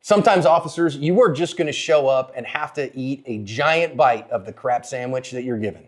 Sometimes, officers, you are just going to show up and have to eat a giant bite of the crap sandwich that you're given.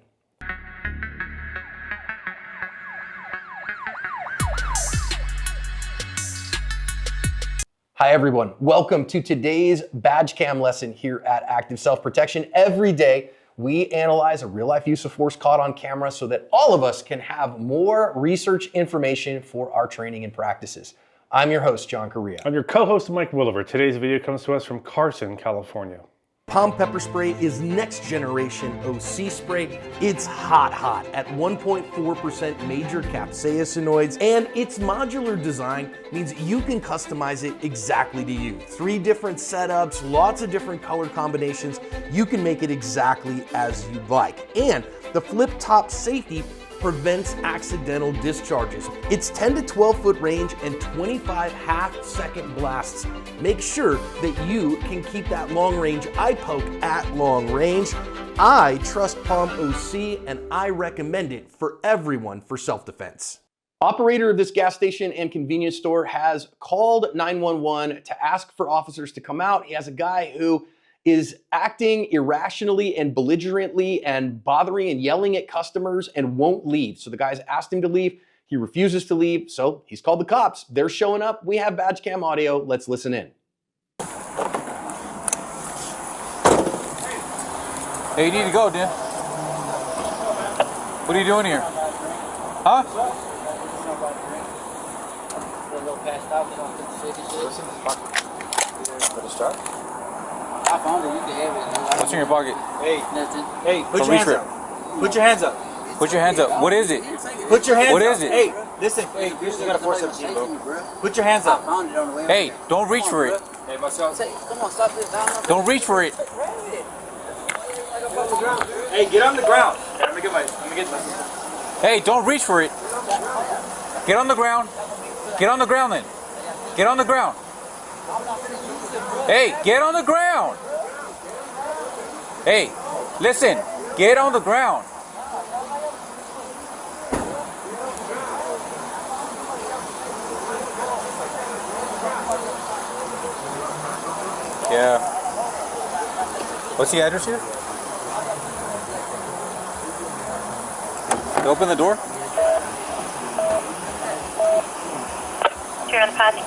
Hi everyone, welcome to today's badge cam lesson here at Active Self-Protection. Every day, we analyze a real-life use of force caught on camera so that all of us can have more research information for our training and practices. I'm your host, John Correa. I'm your co-host, Mike Williver. Today's video comes to us from Carson, California. Palm pepper spray is next generation OC spray. It's hot at 1.4% major capsaicinoids, and its modular design means you can customize it exactly to you. 3 different setups, lots of different color combinations. You can make it exactly as you like. And the flip top safety prevents accidental discharges. It's 10 to 12 foot range and 25 half-second blasts. Make sure that you can keep that long range eye poke at long range. I trust Palm OC and I recommend it for everyone for self-defense. Operator of this gas station and convenience store has called 911 to ask for officers to come out. He has a guy who is acting irrationally and belligerently and bothering and yelling at customers and won't leave. So the guy's asked him to leave. He refuses to leave. So he's called the cops. They're showing up. We have badge cam audio. Let's listen in. Hey, you need to go, dude. What are you doing here? Huh? I found it. You can have it. What's in your pocket? Hey, nothing. Hey, put your hands up. Put your hands up. Put your hands up. What is it? Put your hands up. What is it? Hey, listen. Hey, you got a 417, bro. Put your hands up. I found it on the way. Hey, don't reach for it. Hey, myself. Come on, stop this. Don't reach for it. Hey, get on the ground. Hey, I'm gonna get my. Hey, don't reach for it. Get on the ground. Get on the ground then. Get on the ground. Hey, get on the ground. Hey, listen. Get on the ground. Yeah. What's the address here? Open the door. You're on the potty.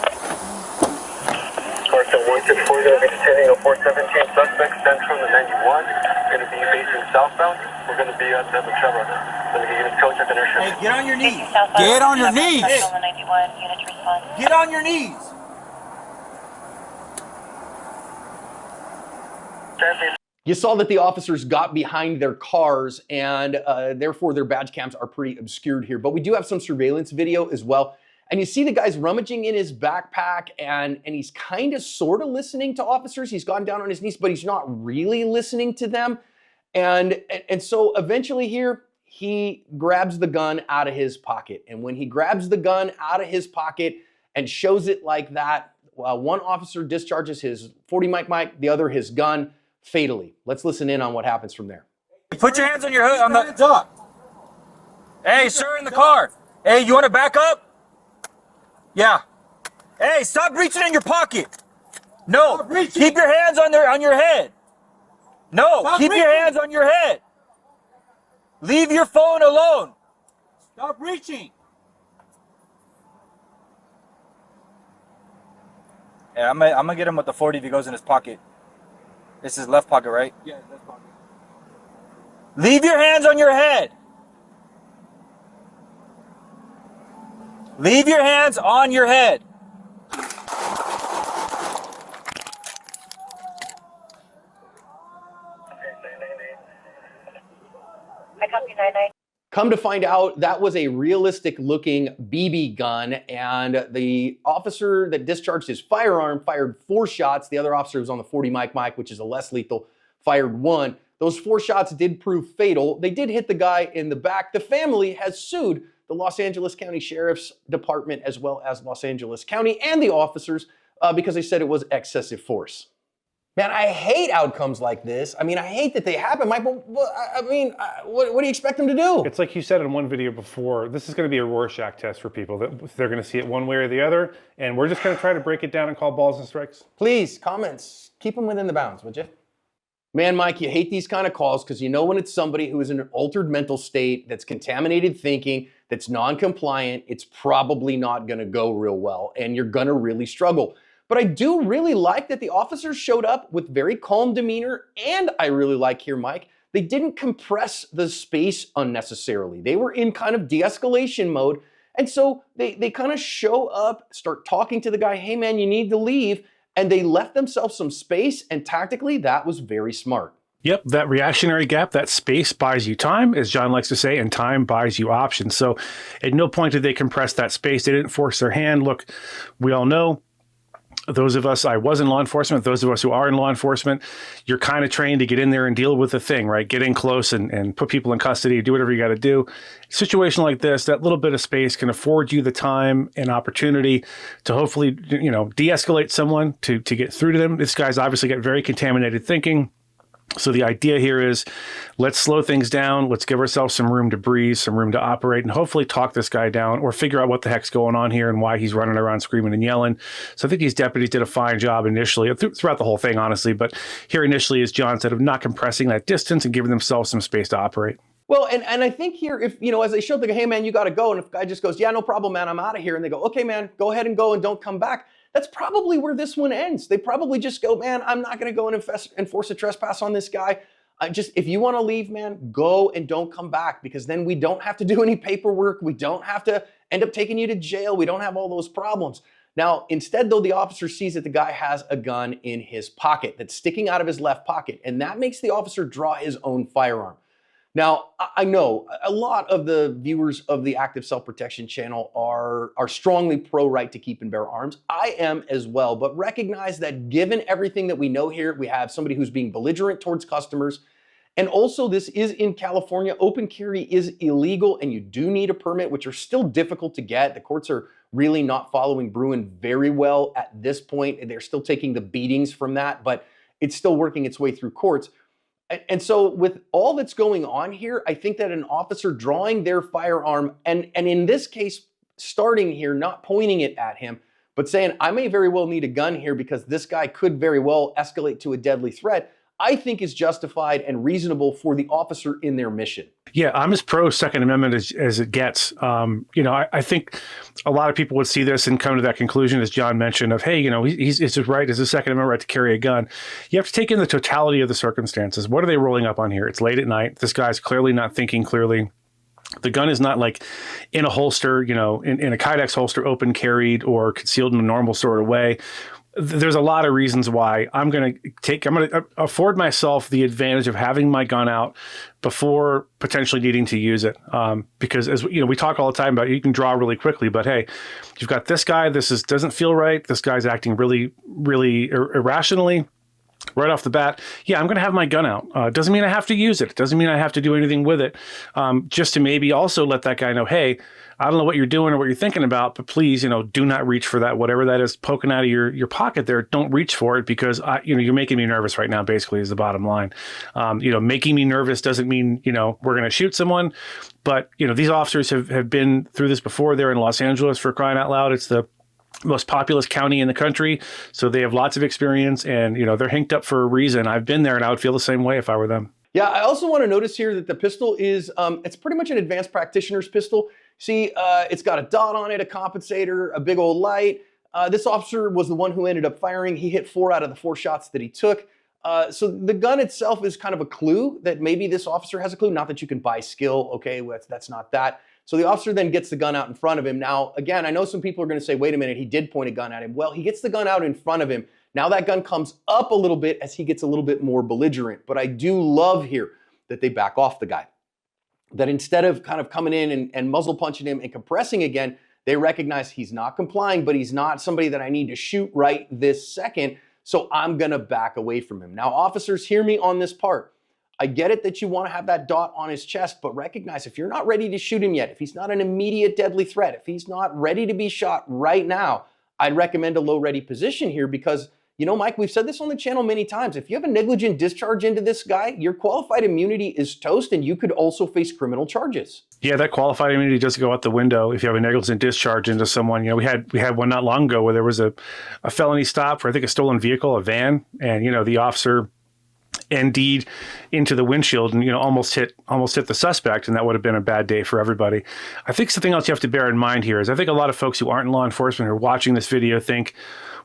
Carson 164, going to be detaining a 417 suspect sent from the 91. Going to be facing southbound. We're going to be at the Trevor. Going to get unit coach at the nursery. Hey, get on your knees. Get on your knees. Get on your knees. You saw that the officers got behind their cars and therefore their badge cams are pretty obscured here. But we do have some surveillance video as well. And you see the guy's rummaging in his backpack and he's kind of sort of listening to officers. He's gone down on his knees, but he's not really listening to them. And so eventually here, he grabs the gun out of his pocket. And when he grabs the gun out of his pocket and shows it like that, one officer discharges his 40 Mike, the other his gun fatally. Let's listen in on what happens from there. Put your hands on your hood. On the top. Hey, sir, in the car. Hey, you want to back up? Yeah. Hey, stop reaching in your pocket. No, keep your hands on your head. No, stop keep reaching. Your hands on your head. Leave your phone alone. Stop reaching. Yeah, I'm gonna get him with the 40 if he goes in his pocket. This is left pocket, right? Yeah, left pocket. Leave your hands on your head. Leave your hands on your head. I copy 99. Come to find out, that was a realistic looking BB gun, and the officer that discharged his firearm fired 4 shots. The other officer was on the 40 Mike, which is a less lethal, fired 1. Those 4 shots did prove fatal. They did hit the guy in the back. The family has sued the Los Angeles County Sheriff's Department as well as Los Angeles County and the officers because they said it was excessive force. Man, I hate outcomes like this. I mean, I hate that they happen, Mike, but what do you expect them to do? It's like you said in one video before, this is going to be a Rorschach test for people. That they're going to see it one way or the other, and we're just going to try to break it down and call balls and strikes. Please, comments, keep them within the bounds, would you? Man, Mike, you hate these kind of calls because you know when it's somebody who is in an altered mental state, that's contaminated thinking, that's non-compliant, it's probably not going to go real well, and you're going to really struggle. But I do really like that the officers showed up with very calm demeanor, and I really like here, Mike, they didn't compress the space unnecessarily. They were in kind of de-escalation mode, and so they kind of show up, start talking to the guy, hey man, you need to leave, and they left themselves some space, and tactically, that was very smart. Yep, that reactionary gap, that space buys you time, as John likes to say, and time buys you options. So at no point did they compress that space. They didn't force their hand. Look, we all know, those of us, I was in law enforcement, those of us who are in law enforcement, you're kind of trained to get in there and deal with the thing, right? Get in close and put people in custody, do whatever you got to do. Situation like this, that little bit of space can afford you the time and opportunity to hopefully, de-escalate someone to get through to them. This guy's obviously got very contaminated thinking. So the idea here is let's slow things down. Let's give ourselves some room to breathe, some room to operate, and hopefully talk this guy down or figure out what the heck's going on here and why he's running around screaming and yelling. So I think these deputies did a fine job initially, throughout the whole thing, honestly. But here initially, as John said, of not compressing that distance and giving themselves some space to operate. Well, and I think here, if, as they showed, they go, hey man, you got to go. And if the guy just goes, yeah, no problem, man, I'm out of here. And they go, okay, man, go ahead and go and don't come back. That's probably where this one ends. They probably just go, man, I'm not going to go and enforce a trespass on this guy. If you want to leave, man, go and don't come back, because then we don't have to do any paperwork. We don't have to end up taking you to jail. We don't have all those problems. Now, instead, though, the officer sees that the guy has a gun in his pocket that's sticking out of his left pocket, and that makes the officer draw his own firearm. Now, I know a lot of the viewers of the Active Self-Protection channel are strongly pro-right to keep and bear arms. I am as well, but recognize that given everything that we know here, we have somebody who's being belligerent towards customers, and also this is in California. Open carry is illegal, and you do need a permit, which are still difficult to get. The courts are really not following Bruin very well at this point. They're still taking the beatings from that, but it's still working its way through courts. And so with all that's going on here, I think that an officer drawing their firearm, and in this case, starting here, not pointing it at him, but saying, I may very well need a gun here because this guy could very well escalate to a deadly threat, I think is justified and reasonable for the officer in their mission. Yeah, I'm as pro Second Amendment as it gets. I think a lot of people would see this and come to that conclusion, as John mentioned, of, hey, it's his right, it's his Second Amendment right to carry a gun. You have to take in the totality of the circumstances. What are they rolling up on here? It's late at night. This guy's clearly not thinking clearly. The gun is not like in a holster, in a Kydex holster, open carried or concealed in a normal sort of way. There's a lot of reasons why I'm going to afford myself the advantage of having my gun out before potentially needing to use it. Because as we talk all the time about, you can draw really quickly, but hey, you've got this guy, doesn't feel right. This guy's acting really, really irrationally. Right off the bat, I'm going to have my gun out. Doesn't mean I have to use it. Doesn't mean I have to do anything with it. Just to maybe also let that guy know, hey, I don't know what you're doing or what you're thinking about, but please, do not reach for that. Whatever that is poking out of your pocket there, don't reach for it, because you're making me nervous right now, basically, is the bottom line. Making me nervous doesn't mean, we're going to shoot someone. But, these officers have been through this before. They're in Los Angeles, for crying out loud. It's the most populous county in the country. So they have lots of experience, and, they're hinked up for a reason. I've been there, and I would feel the same way if I were them. Yeah, I also want to notice here that the pistol is, it's pretty much an advanced practitioner's pistol. See, it's got a dot on it, a compensator, a big old light. This officer was the one who ended up firing. He hit 4 out of the 4 shots that he took. So the gun itself is kind of a clue that maybe this officer has a clue. Not that you can buy skill, okay, that's not that. So the officer then gets the gun out in front of him. Now, again, I know some people are going to say, wait a minute, he did point a gun at him. Well, he gets the gun out in front of him. Now that gun comes up a little bit as he gets a little bit more belligerent. But I do love here that they back off the guy. That instead of kind of coming in and muzzle punching him and compressing again, they recognize he's not complying, but he's not somebody that I need to shoot right this second. So I'm going to back away from him. Now, officers, hear me on this part. I get it that you want to have that dot on his chest, but recognize if you're not ready to shoot him yet, if he's not an immediate deadly threat, if he's not ready to be shot right now, I'd recommend a low ready position here, because you know, Mike, we've said this on the channel many times. If you have a negligent discharge into this guy, your qualified immunity is toast, and you could also face criminal charges. Yeah, that qualified immunity does go out the window if you have a negligent discharge into someone. You know, we had one not long ago where there was a felony stop for, I think, a stolen vehicle, a van, and, you know, the officer ND'd into the windshield and, you know, almost hit the suspect, and that would have been a bad day for everybody. I think something else you have to bear in mind here is I think a lot of folks who aren't in law enforcement who are watching this video think,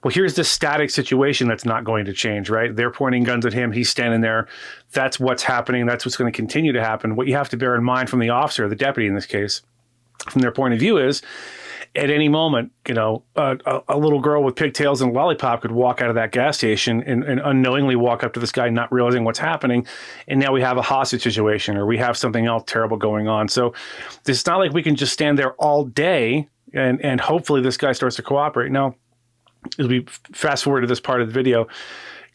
well, here's this static situation that's not going to change, right? They're pointing guns at him. He's standing there. That's what's happening. That's what's going to continue to happen. What you have to bear in mind from the officer, the deputy in this case, from their point of view is, at any moment, you know, a little girl with pigtails and a lollipop could walk out of that gas station and unknowingly walk up to this guy, not realizing what's happening. And now we have a hostage situation, or we have something else terrible going on. So it's not like we can just stand there all day and hopefully this guy starts to cooperate. Now, as we fast forward to this part of the video,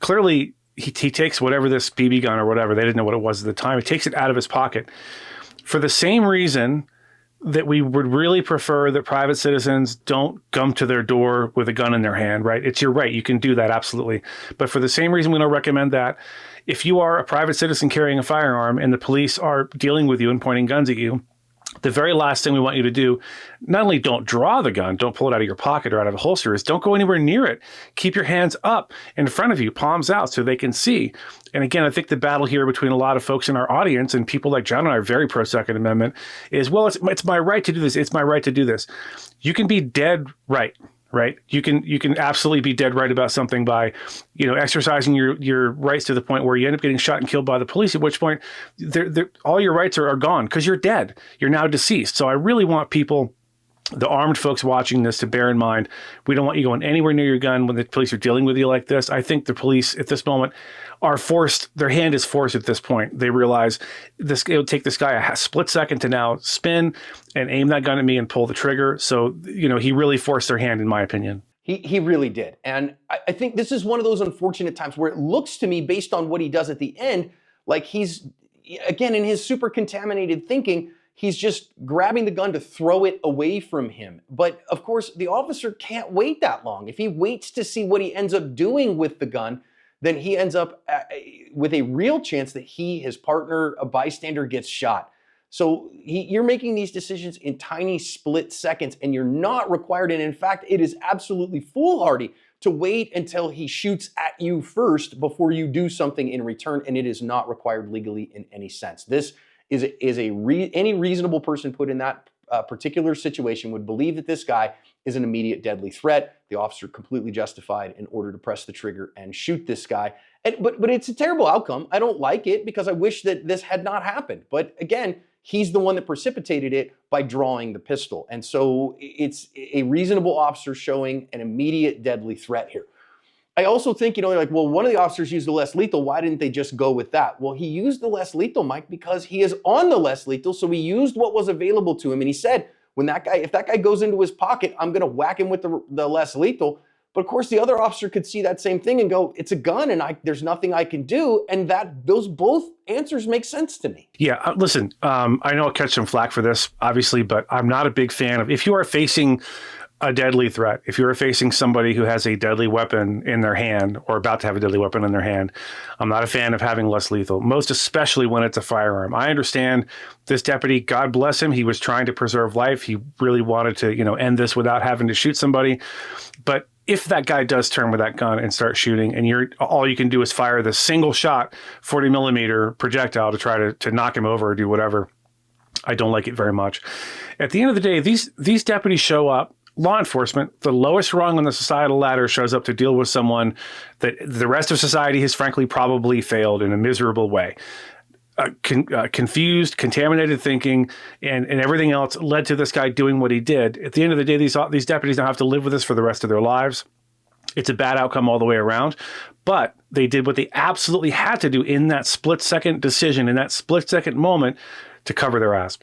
clearly he takes whatever this BB gun or whatever, they didn't know what it was at the time, he takes it out of his pocket for the same reason that we would really prefer that private citizens don't come to their door with a gun in their hand, right? It's your right. You can do that, absolutely. But for the same reason we don't recommend that, if you are a private citizen carrying a firearm and the police are dealing with you and pointing guns at you, the very last thing we want you to do, not only don't draw the gun, don't pull it out of your pocket or out of a holster, is don't go anywhere near it. Keep your hands up in front of you, palms out, so they can see. And again, I think the battle here between a lot of folks in our audience and people like John and I are very pro Second Amendment is, well, it's my right to do this. It's my right to do this. You can be dead right. Right. You can absolutely be dead right about something by, you know, exercising your rights to the point where you end up getting shot and killed by the police, at which point all your rights are gone because you're dead. You're now deceased. So I really want people, the armed folks watching this, to bear in mind, we don't want you going anywhere near your gun when the police are dealing with you like this. I think the police at this moment are forced, their hand is forced at this point. They realize it'll take this guy a split second to now spin and aim that gun at me and pull the trigger. So, you know, he really forced their hand, in my opinion. He really did. And I think this is one of those unfortunate times where it looks to me, based on what he does at the end, like he's, again, in his super contaminated thinking, he's just grabbing the gun to throw it away from him. But of course, the officer can't wait that long. If he waits to see what he ends up doing with the gun, then he ends up with a real chance that he, his partner, a bystander, gets shot. So you're making these decisions in tiny split seconds, and you're not required. And in fact, it is absolutely foolhardy to wait until he shoots at you first before you do something in return. And it is not required legally in any sense. This is any reasonable person put in that particular situation would believe that this guy is an immediate deadly threat. The officer completely justified in order to press the trigger and shoot this guy. But it's a terrible outcome. I don't like it because I wish that this had not happened. But again, he's the one that precipitated it by drawing the pistol. And so it's a reasonable officer showing an immediate deadly threat here. I also think, you know, like, well, one of the officers used the less lethal. Why didn't they just go with that? Well, he used the less lethal, Mike, because he is on the less lethal. So he used what was available to him. And he said, if that guy goes into his pocket, I'm going to whack him with the less lethal. But of course, the other officer could see that same thing and go, it's a gun and there's nothing I can do. And those both answers make sense to me. Yeah, listen, I know I'll catch some flack for this, obviously, but I'm not a big fan of, if you are facing a deadly threat, if you're facing somebody who has a deadly weapon in their hand or about to have a deadly weapon in their hand, I'm not a fan of having less lethal, most especially when it's a firearm. I understand this deputy, God bless him, he was trying to preserve life. He really wanted to, you know, end this without having to shoot somebody. But if that guy does turn with that gun and start shooting, and all you can do is fire the single shot 40 millimeter projectile to try to knock him over or do whatever, I don't like it very much. At the end of the day, these deputies show up. Law enforcement, the lowest rung on the societal ladder, shows up to deal with someone that the rest of society has frankly probably failed in a miserable way. Confused, contaminated thinking, and everything else led to this guy doing what he did. At the end of the day, these deputies now have to live with this for the rest of their lives. It's a bad outcome all the way around, but they did what they absolutely had to do in that split-second decision, in that split-second moment, to cover their ass.